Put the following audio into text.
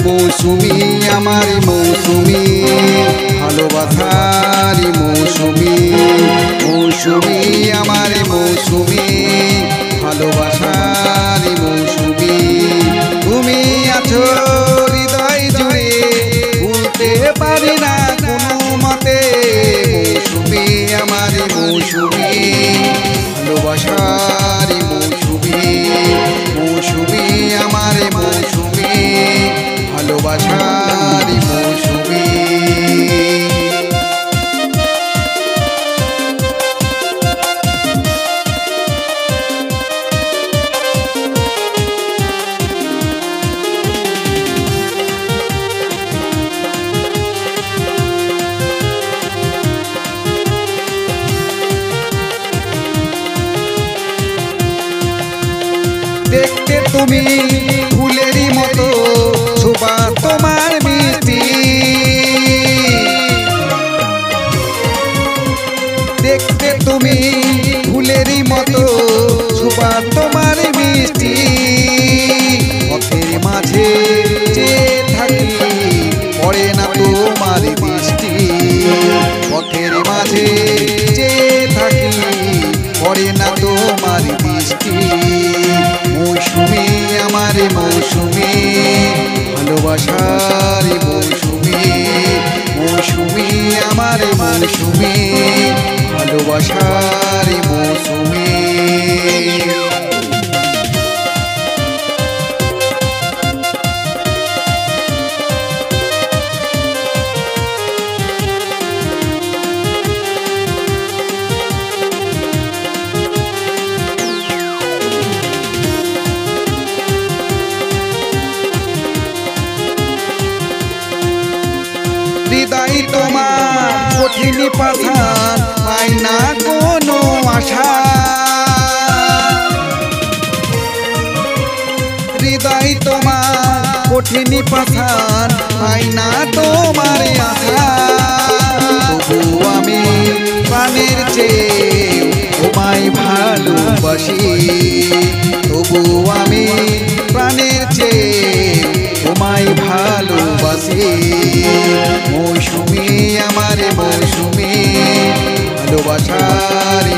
মৌসুমী আমার মৌসুমী ভালোবাসারি মৌসুমী মৌসুমী আমার মৌসুমী ভালোবাসারি মৌসুমী তুমি আছো হৃদয় জুড়ে ভুলতে পারি না কোনো মতে মৌসুমী আমার মৌসুমী ভালোবাসারি মৌসুমী মৌসুমী আমার মৌসুমী ভালোবাসারি মৌসুমী দেখতে তুমি ফুলেরই মতো শোভা তোমার মিষ্টি দেখতে তুমি ফুলেরই মতো শোভা তোমার মিষ্টি পথের মাঝে যে থাকি পড়ে না তোমার দৃষ্টি পথের মাঝে যে থাকি পড়ে না তোমার দৃষ্টি মৌসুমী আমার মৌসুমী ভালোবাসারি মৌসুমী মৌসুমী আমার মৌসুমী ভালোবাসারি মৌসুমী হৃদয় তোমার কঠিন পাথার পাই না কোনো আশা হৃদয় তোমার কঠিন পাথার পাই না তোমার আশা তবু আমি প্রাণের চেয়ে তোমায় ভালোবাসি তবু আমি প্রাণের চেয়ে তোমায় ভালোবাসি মৌসুমী আমার মৌসুমী ভালোবাসারি